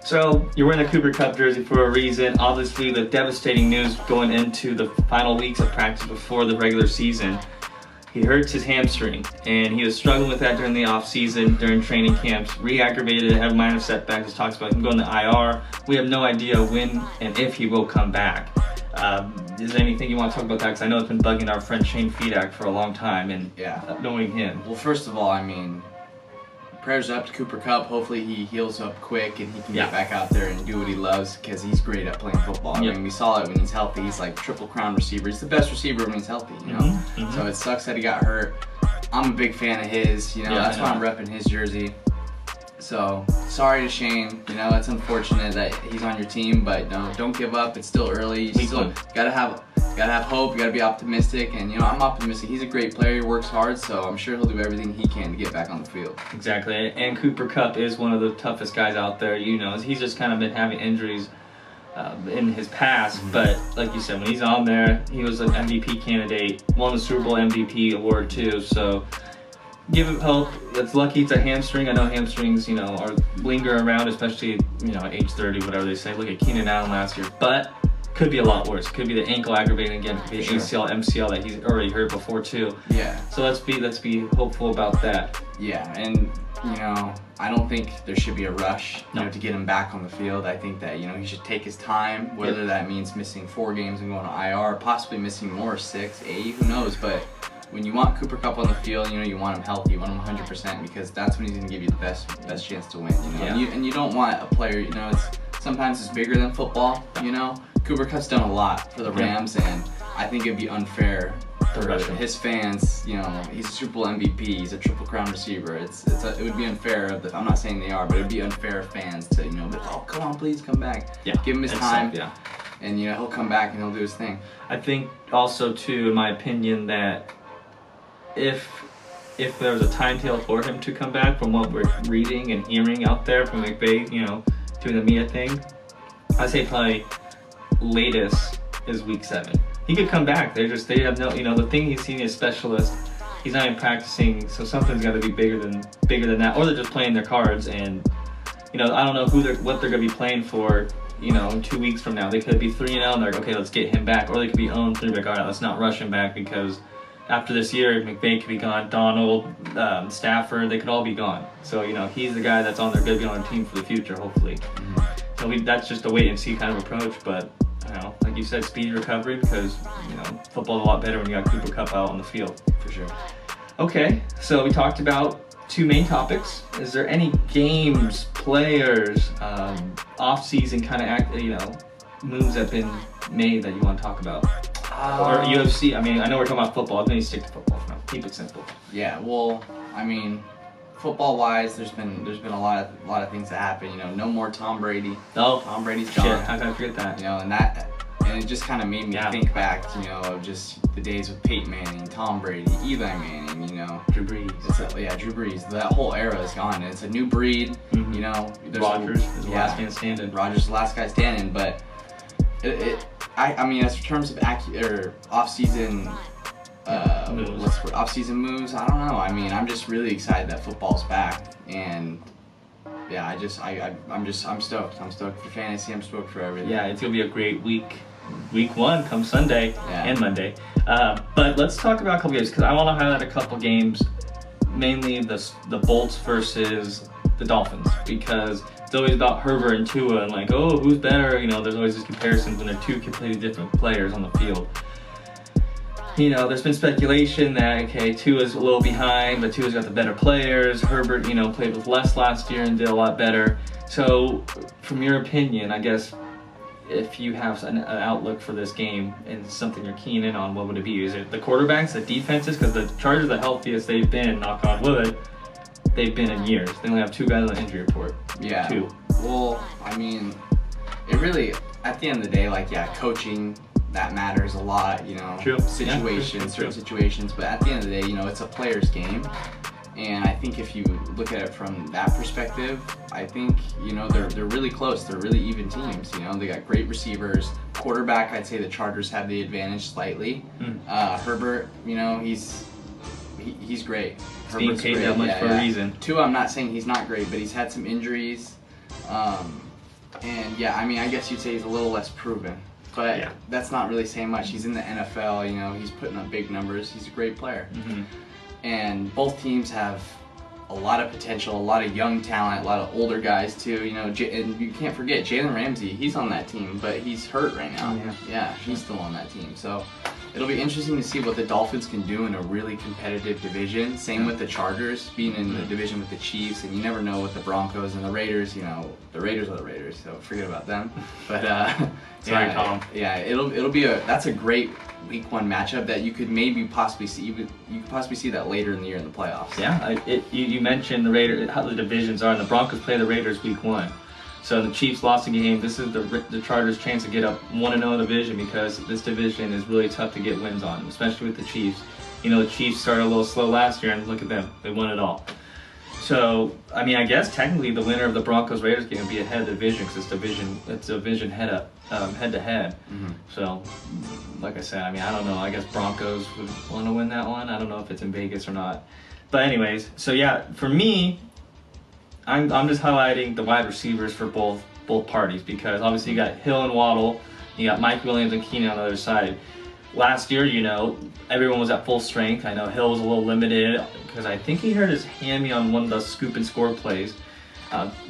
So, you're wearing a Cooper Kupp jersey for a reason. Obviously, the devastating news going into the final weeks of practice before the regular season. He hurts his hamstring, and he was struggling with that during the off-season, during training camps. Re-aggravated, had minor setbacks. He talks about him going to IR. We have no idea when and if he will come back. Is there anything you want to talk about that? Because I know it's been bugging our friend Shane Fedak for a long time, and knowing him. Well, first of all, I mean, prayers up to Cooper Kupp. Hopefully he heals up quick and he can get back out there and do what he loves, because he's great at playing football. I mean, we saw it when he's healthy. He's like Triple Crown receiver. He's the best receiver when he's healthy, you know? So it sucks that he got hurt. I'm a big fan of his, you know, that's why I'm repping his jersey. So, sorry to Shane, you know, it's unfortunate that he's on your team, but no, don't give up. It's still early. You still gotta have hope. You gotta be optimistic, and you know, I'm optimistic. He's a great player. He works hard, so I'm sure he'll do everything he can to get back on the field. Exactly, and Cooper Kupp is one of the toughest guys out there. You know, he's just kind of been having injuries in his past, but like you said, when he's on there, he was an MVP candidate, won the Super Bowl MVP award too. So give him hope. It's lucky it's a hamstring. I know hamstrings, you know, are linger around, especially, you know, at age 30, whatever they say. Look at Keenan Allen last year, but could be a lot worse. Could be the ankle aggravating again. Could be the ACL, MCL that he's already hurt before too. Yeah. So let's be hopeful about that. Yeah, and you know, I don't think there should be a rush, you know, to get him back on the field. I think that, you know, he should take his time, whether that means missing 4 games and going to IR, possibly missing more, 6, 8, who knows. But when you want Cooper Kupp on the field, you know, you want him healthy, you want him 100%, because that's when he's going to give you the best chance to win, you know. And you don't want a player, you know, sometimes it's bigger than football, you know. Cooper Kupp's done a lot for the Rams, and I think it'd be unfair for his fans. You know, he's a Super Bowl MVP, he's a Triple Crown receiver. It would be unfair. I'm not saying they are, but it'd be unfair of fans to, you know, oh, come on, please come back. Yeah. Give him his time. And, you know, he'll come back and he'll do his thing. I think also, too, in my opinion, that if there was a timetable for him to come back, from what we're reading and hearing out there from McVay, you know, doing the Mia thing, I'd say probably latest is week 7. He could come back. They have no, you know, the thing he's seen as specialist, he's not even practicing, so something's got to be bigger than that, or they're just playing their cards. And you know, I don't know what they're going to be playing for, you know, in 2 weeks from now. They could be 3-0 and they're like, okay, let's get him back, or they could be 0-3, like, all right, let's not rush him back, because after this year, McVay could be gone, Donald, Stafford, they could all be gone. So, you know, he's the guy that's going to be on the team for the future, hopefully. So that's just a wait and see kind of approach, but you know, like you said, speedy recovery, because, you know, football's a lot better when you got Cooper Kupp out on the field. For sure. Okay, so we talked about 2 main topics. Is there any games, players, off-season kind of moves that have been made that you want to talk about? Or UFC? I mean, I know we're talking about football. Then you stick to football for now. Keep it simple. Yeah. Well, I mean, football-wise, there's been a lot of things that happen. You know, no more Tom Brady. Oh, Tom Brady's gone. Shit, how can I forget that? You know, and it just kind of made me think back, you know, of just the days with Peyton Manning, Tom Brady, Eli Manning, you know, Drew Brees. Drew Brees. That whole era is gone. It's a new breed. You know, Rodgers is the last man standing. Rodgers is the last guy standing, but I mean, as in terms of off-season. Off-season moves? I don't know. I mean, I'm just really excited that football's back, and yeah, I'm stoked. I'm stoked for fantasy. I'm stoked for everything. Yeah, it's gonna be a great week 1 come Sunday and Monday. But let's talk about a couple games, because I want to highlight a couple games, mainly the Bolts versus the Dolphins, because it's always about Herbert and Tua, and like, oh, who's better? You know, there's always these comparisons when they're 2 completely different players on the field. You know, there's been speculation that, okay, Tua's a little behind, but Tua's got the better players. Herbert, you know, played with less last year and did a lot better. So, from your opinion, I guess, if you have an outlook for this game and something you're keen in on, what would it be? Is it the quarterbacks, the defenses? Because the Chargers are the healthiest they've been, knock on wood, they've been in years. They only have 2 guys on the injury report. Yeah. 2. Well, I mean, it really, at the end of the day, like, coaching, that matters a lot, you know. True. Certain situations, but at the end of the day, you know, it's a player's game. And I think if you look at it from that perspective, I think, you know, they're really close. They're really even teams, you know. They got great receivers. Quarterback, I'd say the Chargers have the advantage slightly. Herbert, you know, he's great. He's being paid that much for a reason. Tua, I'm not saying he's not great, but he's had some injuries. And yeah, I mean, I guess you'd say he's a little less proven, but Yeah. that's not really saying much. He's in the NFL, you know, he's putting up big numbers. He's a great player. And both teams have a lot of potential, a lot of young talent, a lot of older guys too. You know, and you can't forget Jalen Ramsey. He's on that team, but he's hurt right now. Yeah, he's still on that team. So it'll be interesting to see what the Dolphins can do in a really competitive division. Same with the Chargers being in the division with the Chiefs, and you never know with the Broncos and the Raiders. You know, the Raiders are the Raiders, so forget about them. But Sorry, Tom. Yeah, it'll be that's a great Week 1 matchup that you could maybe possibly see. You could possibly see that later in the year in the playoffs. Yeah, you mentioned the Raiders, how the divisions are, and the Broncos play the Raiders Week 1. So the Chiefs lost a game. This is the Chargers' chance to get up 1-0 in the division, because this division is really tough to get wins on, especially with the Chiefs. You know, the Chiefs started a little slow last year, and look at them. They won it all. So, I mean, I guess technically the winner of the Broncos-Raiders game would be ahead of the division, because it's division head-to-head. So, like I said, I mean, I don't know. I guess Broncos would want to win that one. I don't know if it's in Vegas or not. But anyways, so yeah, for me, I'm just highlighting the wide receivers for both parties, because obviously you got Hill and Waddle, you got Mike Williams and Keenan on the other side. Last year, you know, everyone was at full strength. I know Hill was a little limited because I think he hurt his hammy on one of the scoop and score plays.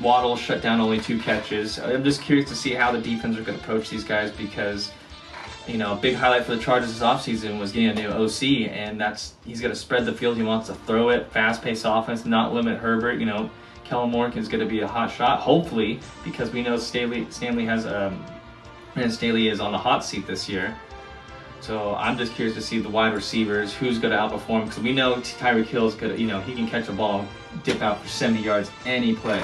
Waddle shut down only 2 catches. I'm just curious to see how the defense are going to approach these guys, because, you know, a big highlight for the Chargers this offseason was getting a new OC, and he's going to spread the field. He wants to throw it, fast-paced offense, not limit Herbert. You know, Kellen Moore is going to be a hot shot, hopefully, because we know Staley has and Staley is on the hot seat this year. So I'm just curious to see the wide receivers, who's going to outperform, because we know Tyreek Hill is going to, you know, he can catch a ball and dip out for 70 yards any play.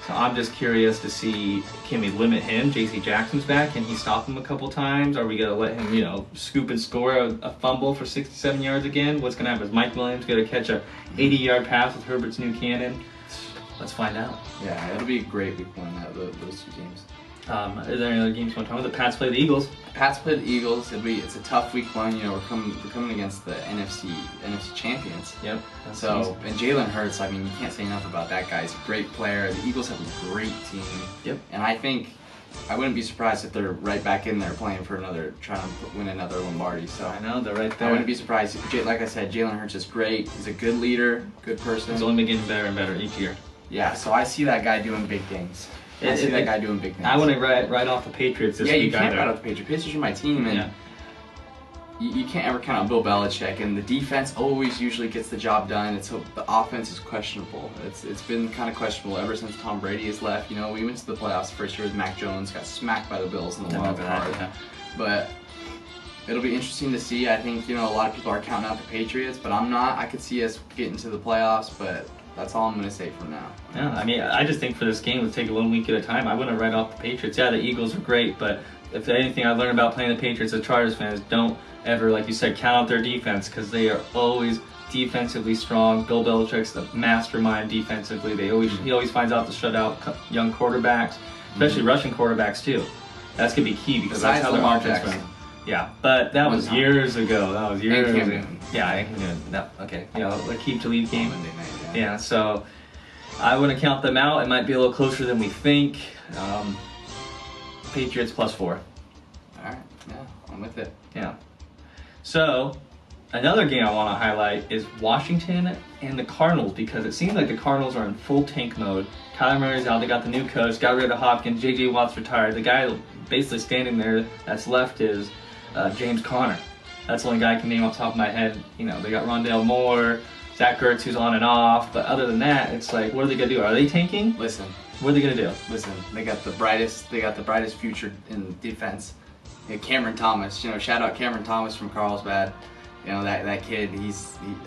So I'm just curious to see, can we limit him? J.C. Jackson's back. Can he stop him a couple times? Are we going to let him, you know, scoop and score a fumble for 67 yards again? What's going to happen? Is Mike Williams going to catch a 80-yard pass with Herbert's new cannon? Let's find out. Yeah, it'll be a great Week 1, those 2 teams. Is there any other games you want to talk about? The Pats play the Eagles. Pats play the Eagles. It's a tough Week 1. You know, we're coming against the NFC champions. Yep. So, and Jalen Hurts, I mean, you can't say enough about that guy. He's a great player. The Eagles have a great team. Yep. And I think I wouldn't be surprised if they're right back in there playing for trying to win another Lombardi. So I know, they're right there. I wouldn't be surprised. Like I said, Jalen Hurts is great. He's a good leader, good person. He's only been getting better and better each year. Yeah, so I see that guy doing big things. I see that guy doing big things. I want to write off the Patriots this week. Yeah, you can't write off the Patriots. Patriots are my team, and you can't ever count on Bill Belichick. And the defense always usually gets the job done. The offense is questionable. It's been kind of questionable ever since Tom Brady has left. You know, we went to the playoffs the first year with Mac Jones, got smacked by the Bills in the wild card. Yeah. But it'll be interesting to see. I think, you know, a lot of people are counting out the Patriots, but I'm not. I could see us getting to the playoffs, but that's all I'm going to say for now. Yeah, I mean, I just think for this game, let's take it 1 week at a time. I wouldn't write off the Patriots. Yeah, the Eagles are great, but if anything I learned about playing the Patriots as Chargers fans, don't ever, like you said, count out their defense, because they are always defensively strong. Bill Belichick's the mastermind defensively. He always finds out to shut out young quarterbacks, especially rushing quarterbacks too. That's going to be key, because that's how their offense runs. Yeah, but that was years ago. That was years ago. Yeah, I can do it. No, okay. You know, the keep to lead game. Monday night, yeah, so I wouldn't count them out. It might be a little closer than we think. Patriots +4. All right. Yeah, I'm with it. Yeah. So another game I want to highlight is Washington and the Cardinals, because it seems like the Cardinals are in full tank mode. Kyler Murray's out. They got the new coach. Got rid of Hopkins. J.J. Watt's retired. The guy basically standing there that's left is James Conner. That's the only guy I can name off the top of my head. You know, they got Rondale Moore, Zach Ertz, who's on and off. But other than that, it's like, what are they gonna do? Are they tanking? Listen. What are they gonna do? Listen, they got the brightest future in defense. Cameron Thomas, you know, shout out Cameron Thomas from Carlsbad. You know, that kid.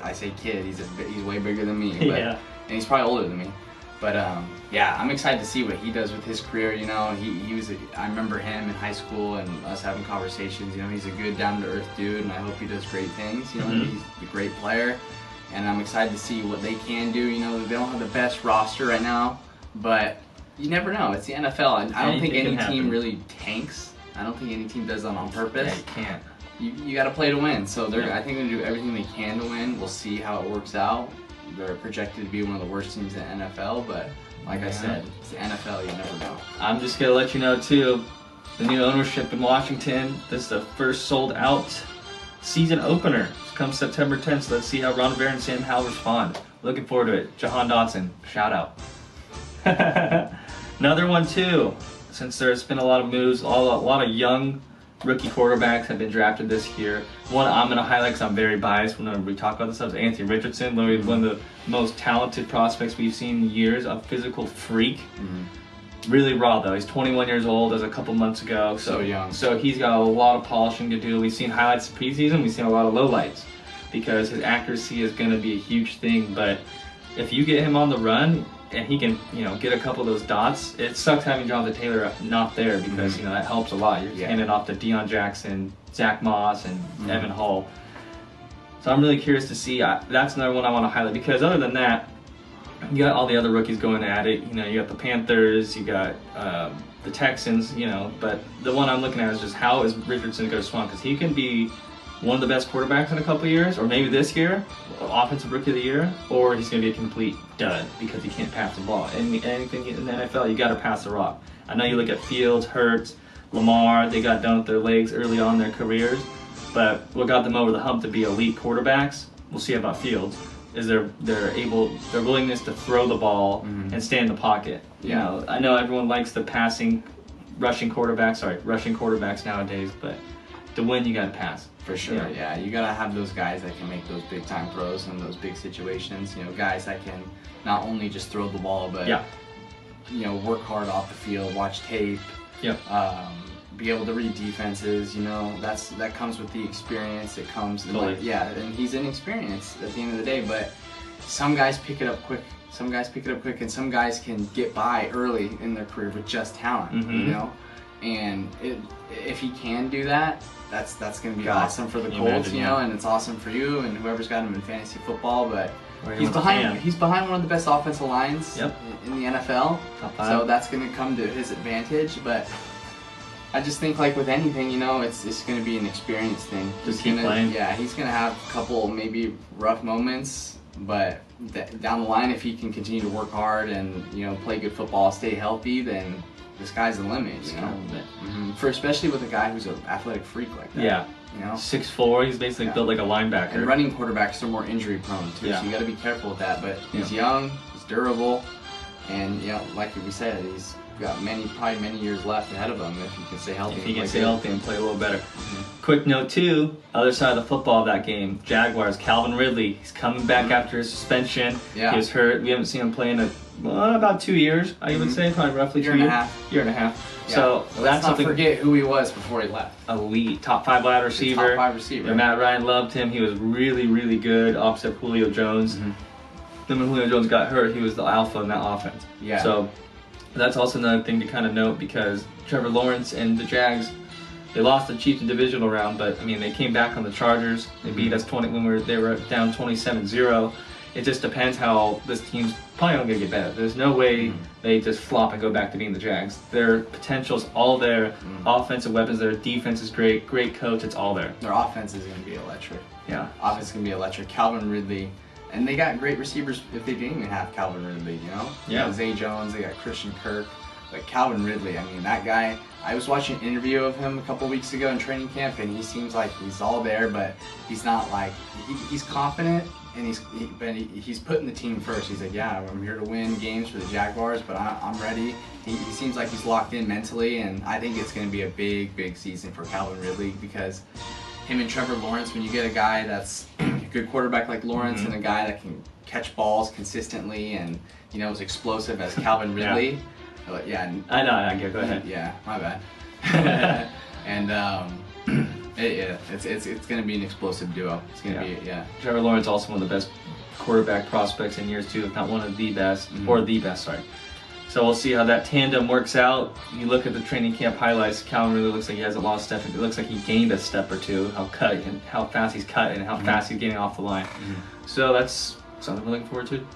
I say kid. He's way bigger than me. But, yeah. And he's probably older than me. But yeah, I'm excited to see what he does with his career. You know, I remember him in high school and us having conversations. You know, he's a good, down-to-earth dude, and I hope he does great things. You know, he's a great player, and I'm excited to see what they can do. You know, they don't have the best roster right now, but you never know. It's the NFL, and I don't think any team really tanks. I don't think any team does that on purpose. Yeah, you can't. You got to play to win. So I think they're going to do everything they can to win. We'll see how it works out. They're projected to be one of the worst teams in the NFL, but Like I said, it's the NFL. You never know. I'm just gonna let you know too, the new ownership in Washington. This is the first sold out season opener. It comes September 10th. So let's see how Ron Rivera and Sam Howell respond. Looking forward to it. Jahan Dotson, shout out. Another one too. Since there's been a lot of moves, a lot of young rookie quarterbacks have been drafted this year. One I'm going to highlight because I'm very biased whenever we talk about this stuff is Anthony Richardson, literally one of the most talented prospects we've seen in years, a physical freak. Really raw though. He's 21 years old as a couple months ago. So young. So he's got a lot of polishing to do. We've seen highlights in preseason. We've seen a lot of lowlights because his accuracy is going to be a huge thing. But if you get him on the run and he can, get a couple of those dots, it sucks having Jonathan Taylor not there because, that helps a lot. You're handing off to Deion Jackson, Zach Moss, and Evan Hull. So I'm really curious to see. That's another one I want to highlight because other than that, you got all the other rookies going at it. You got the Panthers, you got the Texans, but the one I'm looking at is just how is Richardson going to respond because he can be one of the best quarterbacks in a couple of years, or maybe this year, offensive rookie of the year, or he's going to be a complete dud because he can't pass the ball. Anything in the NFL, you got to pass the rock. I know you look at Fields, Hurts, Lamar, they got done with their legs early on in their careers, but what got them over the hump to be elite quarterbacks, we'll see about Fields, is their willingness to throw the ball and stay in the pocket. I know everyone likes the rushing quarterbacks nowadays, but to win you got to pass. For sure, yeah. You gotta have those guys that can make those big time throws in those big situations. Guys that can not only just throw the ball, but work hard off the field, watch tape, be able to read defenses. That comes with the experience. It comes, totally. And he's inexperienced at the end of the day. But some guys pick it up quick. And some guys can get by early in their career with just talent. And if he can do that, that's going to be awesome for the Colts, and it's awesome for you and whoever's got him in fantasy football. But he's behind one of the best offensive lines in the NFL, so that's going to come to his advantage. But I just think, like with anything, it's going to be an experience thing. Just keep playing. Yeah, he's going to have a couple maybe rough moments, but down the line, if he can continue to work hard and play good football, stay healthy, then the sky's the limit, For especially with a guy who's an athletic freak like that. Yeah. 6'4", he's basically built like a linebacker. And running quarterbacks are more injury prone too, so you got to be careful with that. But he's young, he's durable, and like we said, he's got probably many years left ahead of him if he can stay healthy. If he can stay healthy and play a little better. Quick note too, other side of the football of that game, Jaguars, Calvin Ridley, he's coming back after his suspension. He was hurt. We haven't seen him play in about 2 years, I would say, probably roughly 2 years. Year and a half. Yeah. So let's not forget who he was before he left. Elite, top 5 wide receiver. Top 5 receiver. Matt Ryan loved him. He was really, really good opposite Julio Jones. Then when Julio Jones got hurt, he was the alpha in that offense. Yeah. So that's also another thing to kind of note because Trevor Lawrence and the Jags, they lost the Chiefs in divisional round, but they came back on the Chargers. They beat us when they were down 27-0. It just depends how this team's probably not going to get better. There's no way they just flop and go back to being the Jags. Their potential's all there. Offensive weapons, their defense is great. Great coach, it's all there. Their offense is going to be electric. Yeah. Offense is going to be electric. Calvin Ridley. And they got great receivers if they didn't even have Calvin Ridley, Yeah. Zay Jones, they got Christian Kirk. But Calvin Ridley, that guy, I was watching an interview of him a couple weeks ago in training camp, and he seems like he's all there, but he's not like, he's confident, and he's putting the team first. He's like, yeah, I'm here to win games for the Jaguars, but I'm ready. He seems like he's locked in mentally, and I think it's going to be a big, big season for Calvin Ridley because him and Trevor Lawrence, when you get a guy that's a good quarterback like Lawrence and a guy that can catch balls consistently and, is explosive as Calvin Ridley. Yeah. I know. Go ahead. Yeah, my bad. And it's going to be an explosive duo. It's going to be Trevor Lawrence also one of the best quarterback prospects in years too, if not one of the best, or the best. Sorry. So we'll see how that tandem works out. You look at the training camp highlights. Calvin really looks like he hasn't lost a step. It looks like he gained a step or two. How fast he's cut and how fast he's getting off the line. So that's something we're looking forward to.